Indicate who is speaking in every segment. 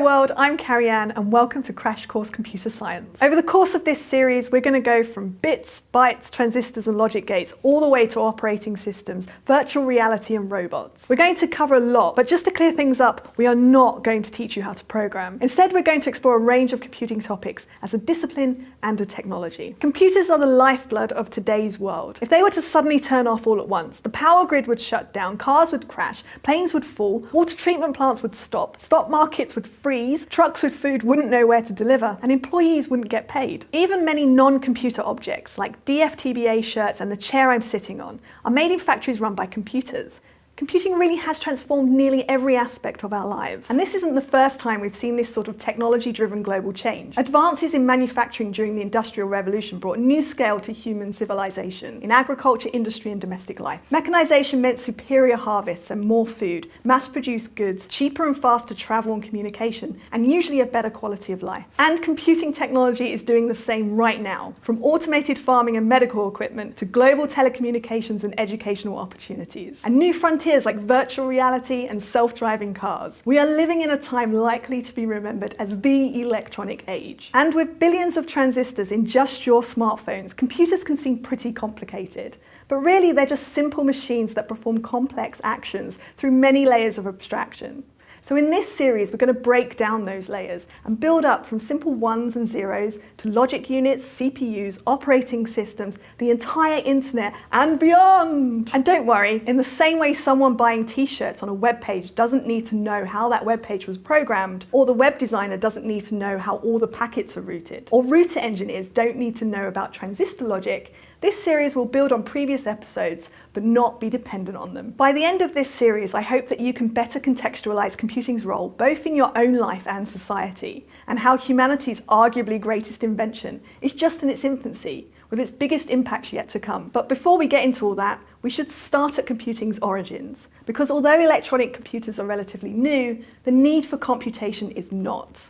Speaker 1: world, I'm Carrie-Anne and welcome to Crash Course Computer Science. Over the course of this series, we're going to go from bits, bytes, transistors and logic gates all the way to operating systems, virtual reality and robots. We're going to cover a lot, but just to clear things up, we are not going to teach you how to program. Instead, we're going to explore a range of computing topics as a discipline and a technology. Computers are the lifeblood of today's world. If they were to suddenly turn off all at once, the power grid would shut down, cars would crash, planes would fall, water treatment plants would stop, stock markets would freeze, trucks with food wouldn't know where to deliver, and employees wouldn't get paid. Even many non-computer objects, like DFTBA shirts and the chair I'm sitting on, are made in factories run by computers. Computing really has transformed nearly every aspect of our lives. And this isn't the first time we've seen this sort of technology-driven global change. Advances in manufacturing during the Industrial Revolution brought a new scale to human civilization in agriculture, industry and domestic life. Mechanization meant superior harvests and more food, mass-produced goods, cheaper and faster travel and communication, and usually a better quality of life. And computing technology is doing the same right now, from automated farming and medical equipment to global telecommunications and educational opportunities. And new frontiers like virtual reality and self-driving cars. We are living in a time likely to be remembered as the electronic age. And with billions of transistors in just your smartphones, computers can seem pretty complicated. But really, they're just simple machines that perform complex actions through many layers of abstraction. So in this series, we're going to break down those layers and build up from simple ones and zeros to logic units, CPUs, operating systems, the entire internet and beyond. And don't worry, in the same way someone buying t-shirts on a web page doesn't need to know how that web page was programmed, or the web designer doesn't need to know how all the packets are routed, or router engineers don't need to know about transistor logic, this series will build on previous episodes, but not be dependent on them. By the end of this series, I hope that you can better contextualize computing's role, both in your own life and society, and how humanity's arguably greatest invention is just in its infancy, with its biggest impact yet to come. But before we get into all that, we should start at computing's origins, because although electronic computers are relatively new, the need for computation is not.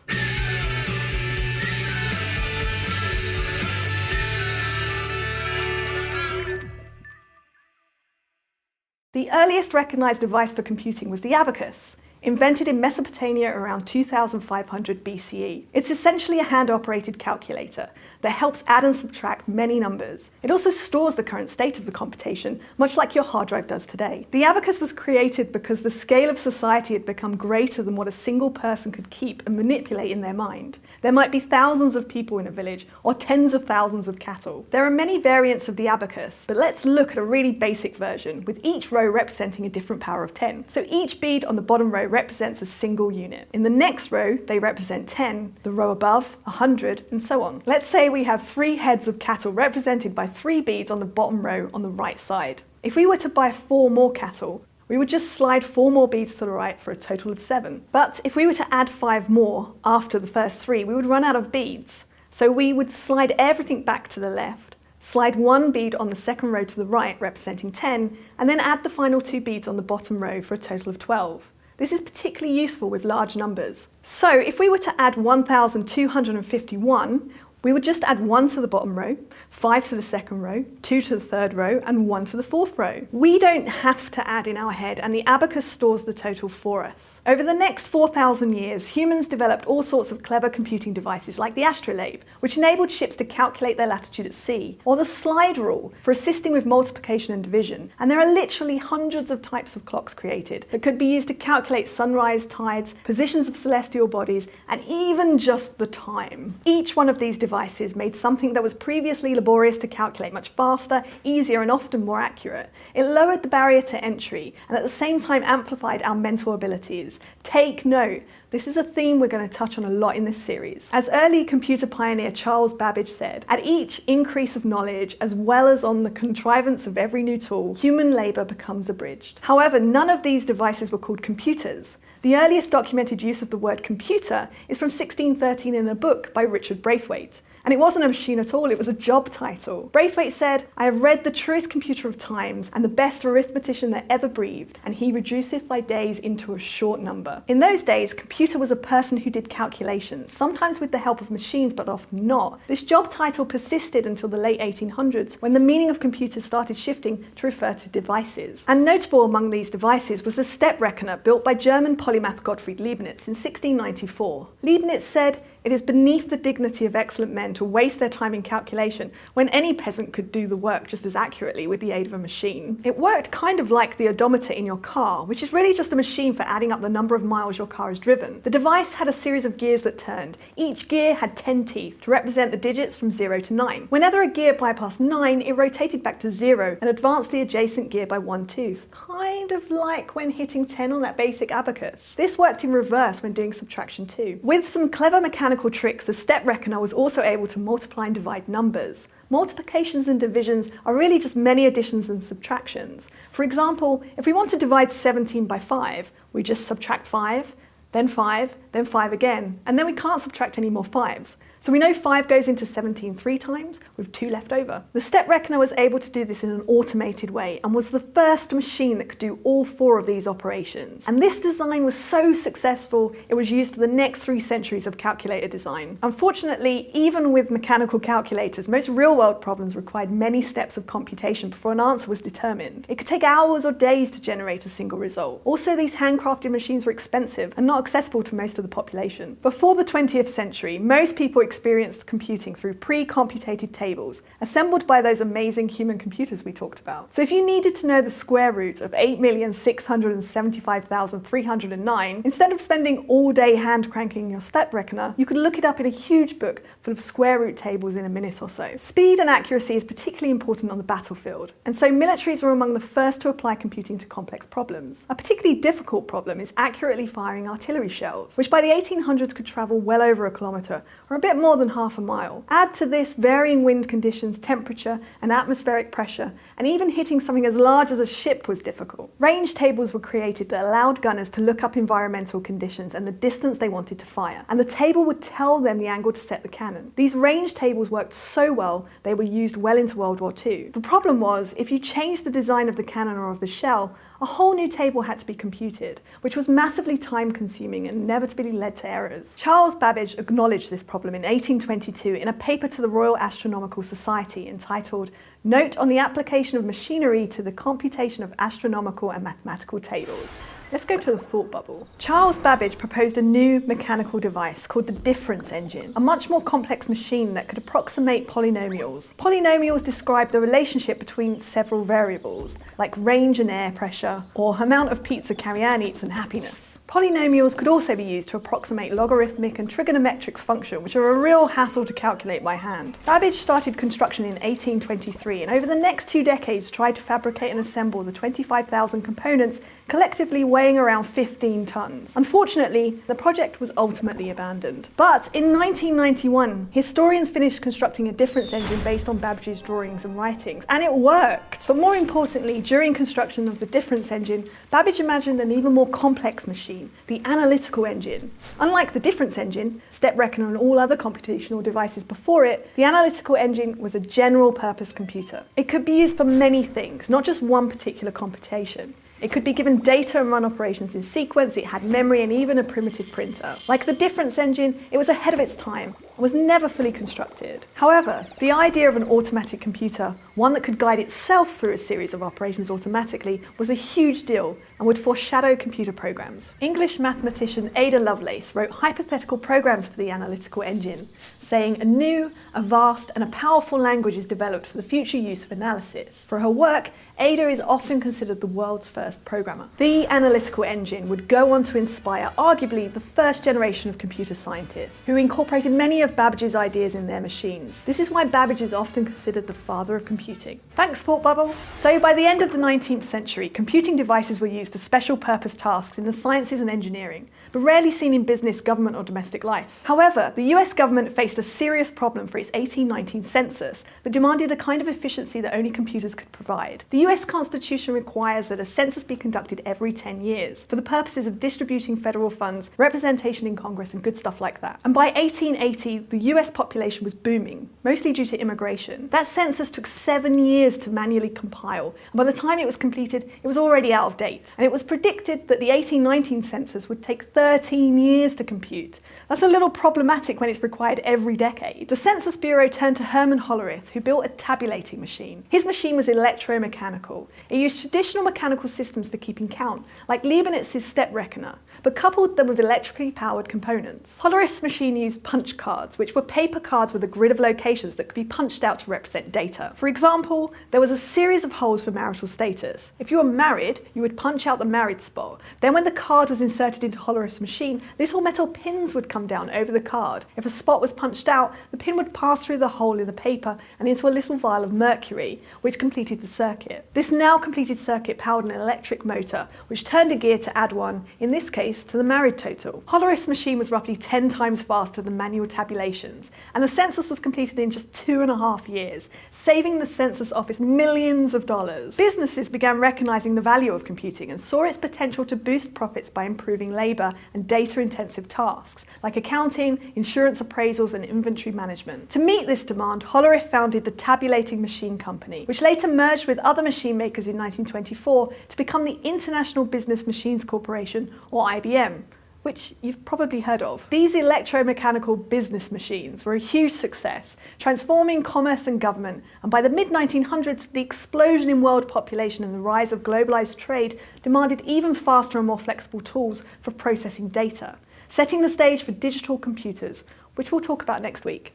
Speaker 1: The earliest recognized device for computing was the abacus, invented in Mesopotamia around 2500 BCE. It's essentially a hand-operated calculator that helps add and subtract many numbers. It also stores the current state of the computation, much like your hard drive does today. The abacus was created because the scale of society had become greater than what a single person could keep and manipulate in their mind. There might be thousands of people in a village, or tens of thousands of cattle. There are many variants of the abacus, but let's look at a really basic version, with each row representing a different power of 10. So each bead on the bottom row represents a single unit. In the next row, they represent 10, the row above, 100, and so on. Let's say we have 3 heads of cattle represented by 3 beads on the bottom row on the right side. If we were to buy 4 more cattle, we would just slide 4 more beads to the right for a total of 7. But if we were to add 5 more after the first 3, we would run out of beads. So we would slide everything back to the left, slide 1 bead on the second row to the right, representing 10, and then add the final 2 beads on the bottom row for a total of 12. This is particularly useful with large numbers. So if we were to add 1251, we would just add 1 to the bottom row, 5 to the second row, 2 to the third row, and 1 to the fourth row. We don't have to add in our head, and the abacus stores the total for us. Over the next 4,000 years, humans developed all sorts of clever computing devices like the astrolabe, which enabled ships to calculate their latitude at sea, or the slide rule for assisting with multiplication and division. And there are literally hundreds of types of clocks created that could be used to calculate sunrise, tides, positions of celestial bodies, and even just the time. Each one of these devices made something that was previously laborious to calculate much faster, easier, and often more accurate. It lowered the barrier to entry and at the same time amplified our mental abilities. Take note, this is a theme we're going to touch on a lot in this series. As early computer pioneer Charles Babbage said, "At each increase of knowledge, as well as on the contrivance of every new tool, human labour becomes abridged." However, none of these devices were called computers. The earliest documented use of the word computer is from 1613 in a book by Richard Braithwaite. And it wasn't a machine at all, it was a job title. Braithwaite said, "I have read the truest computer of times and the best arithmetician that ever breathed, and he reduceth thy days into a short number." In those days, computer was a person who did calculations, sometimes with the help of machines, but often not. This job title persisted until the late 1800s, when the meaning of computers started shifting to refer to devices. And notable among these devices was the step reckoner built by German polymath Gottfried Leibniz in 1694. Leibniz said, "It is beneath the dignity of excellent men to waste their time in calculation when any peasant could do the work just as accurately with the aid of a machine." It worked kind of like the odometer in your car, which is really just a machine for adding up the number of miles your car has driven. The device had a series of gears that turned. Each gear had 10 teeth to represent the digits from 0 to 9. Whenever a gear bypassed 9, it rotated back to 0 and advanced the adjacent gear by 1 tooth. Kind of like when hitting 10 on that basic abacus. This worked in reverse when doing subtraction too. With some clever mechanical tricks, the step reckoner was also able to multiply and divide numbers. Multiplications and divisions are really just many additions and subtractions. For example, if we want to divide 17 by 5, we just subtract 5, then 5, then 5 again, and then we can't subtract any more 5s. So we know 5 goes into 17 3 times, with 2 left over. The step reckoner was able to do this in an automated way and was the first machine that could do all 4 of these operations. And this design was so successful, it was used for the next 3 centuries of calculator design. Unfortunately, even with mechanical calculators, most real-world problems required many steps of computation before an answer was determined. It could take hours or days to generate a single result. Also, these handcrafted machines were expensive and not accessible to most of the population. Before the 20th century, most people experienced computing through pre-computated tables, assembled by those amazing human computers we talked about. So if you needed to know the square root of 8,675,309, instead of spending all day hand cranking your step reckoner, you could look it up in a huge book full of square root tables in a minute or so. Speed and accuracy is particularly important on the battlefield, and so militaries were among the first to apply computing to complex problems. A particularly difficult problem is accurately firing artillery shells, which by the 1800s could travel well over a kilometre, or a bit more than half a mile. Add to this varying wind conditions, temperature and atmospheric pressure, and even hitting something as large as a ship was difficult. Range tables were created that allowed gunners to look up environmental conditions and the distance they wanted to fire, and the table would tell them the angle to set the cannon. These range tables worked so well they were used well into World War II. The problem was, if you changed the design of the cannon or of the shell, a whole new table had to be computed, which was massively time-consuming and inevitably led to errors. Charles Babbage acknowledged this problem in 1822 in a paper to the Royal Astronomical Society entitled "Note on the Application of Machinery to the Computation of Astronomical and Mathematical Tables." Let's go to the thought bubble. Charles Babbage proposed a new mechanical device called the difference engine, a much more complex machine that could approximate polynomials. Polynomials describe the relationship between several variables, like range and air pressure, or amount of pizza Carrie-Anne eats and happiness. Polynomials could also be used to approximate logarithmic and trigonometric functions, which are a real hassle to calculate by hand. Babbage started construction in 1823, and over the next 2 decades tried to fabricate and assemble the 25,000 components, collectively weighing around 15 tons. Unfortunately, the project was ultimately abandoned. But in 1991, historians finished constructing a difference engine based on Babbage's drawings and writings, and it worked. But more importantly, during construction of the difference engine, Babbage imagined an even more complex machine, the analytical engine. Unlike the difference engine, step reckoner and all other computational devices before it, the analytical engine was a general purpose computer. It could be used for many things, not just one particular computation. It could be given data and run operations in sequence, it had memory and even a primitive printer. Like the difference engine, it was ahead of its time and was never fully constructed. However, the idea of an automatic computer, one that could guide itself through a series of operations automatically, was a huge deal and would foreshadow computer programs. English mathematician Ada Lovelace wrote hypothetical programs for the analytical engine, saying a new, a vast and a powerful language is developed for the future use of analysis. For her work, Ada is often considered the world's first programmer. The analytical engine would go on to inspire arguably the first generation of computer scientists, who incorporated many of Babbage's ideas in their machines. This is why Babbage is often considered the father of computing. Thanks, Thought Bubble! So by the end of the 19th century, computing devices were used for special purpose tasks in the sciences and engineering, but rarely seen in business, government or domestic life. However, the US government faced a serious problem for its 1819 census that demanded the kind of efficiency that only computers could provide. The US Constitution requires that a census census be conducted every 10 years for the purposes of distributing federal funds, representation in Congress, and good stuff like that. And by 1880, the US population was booming, mostly due to immigration. That census took 7 years to manually compile, and by the time it was completed, it was already out of date. And it was predicted that the 1819 census would take 13 years to compute. That's a little problematic when it's required every decade. The Census Bureau turned to Herman Hollerith, who built a tabulating machine. His machine was electromechanical. It used traditional mechanical systems for keeping count, like Leibniz's step reckoner, but coupled them with electrically powered components. Hollerith's machine used punch cards, which were paper cards with a grid of locations that could be punched out to represent data. For example, there was a series of holes for marital status. If you were married, you would punch out the married spot. Then when the card was inserted into Hollerith's machine, little metal pins would come down over the card. If a spot was punched out, the pin would pass through the hole in the paper and into a little vial of mercury, which completed the circuit. This now completed circuit powered an electric motor, which turned a gear to add one, in this case, to the married total. Hollerith's machine was roughly 10 times faster than manual tabulations, and the census was completed in just 2.5 years, saving the census office millions of dollars. Businesses began recognizing the value of computing and saw its potential to boost profits by improving labor and data-intensive tasks, like accounting, insurance appraisals, and inventory management. To meet this demand, Hollerith founded the Tabulating Machine Company, which later merged with other machine makers in 1924 to become the International Business Machines Corporation, or IBM, which you've probably heard of. These electromechanical business machines were a huge success, transforming commerce and government, and by the mid-1900s, the explosion in world population and the rise of globalized trade demanded even faster and more flexible tools for processing data, setting the stage for digital computers, which we'll talk about next week.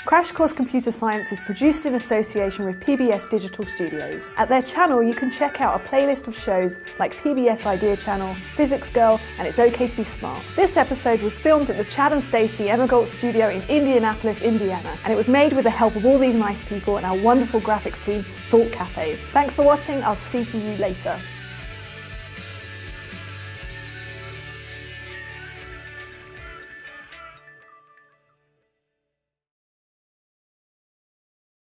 Speaker 1: Crash Course Computer Science is produced in association with PBS Digital Studios. At their channel, you can check out a playlist of shows like PBS Idea Channel, Physics Girl, and It's Okay to Be Smart. This episode was filmed at the Chad and Stacey Emigalt Studio in Indianapolis, Indiana, and it was made with the help of all these nice people and our wonderful graphics team, Thought Cafe. Thanks for watching. I'll see you later.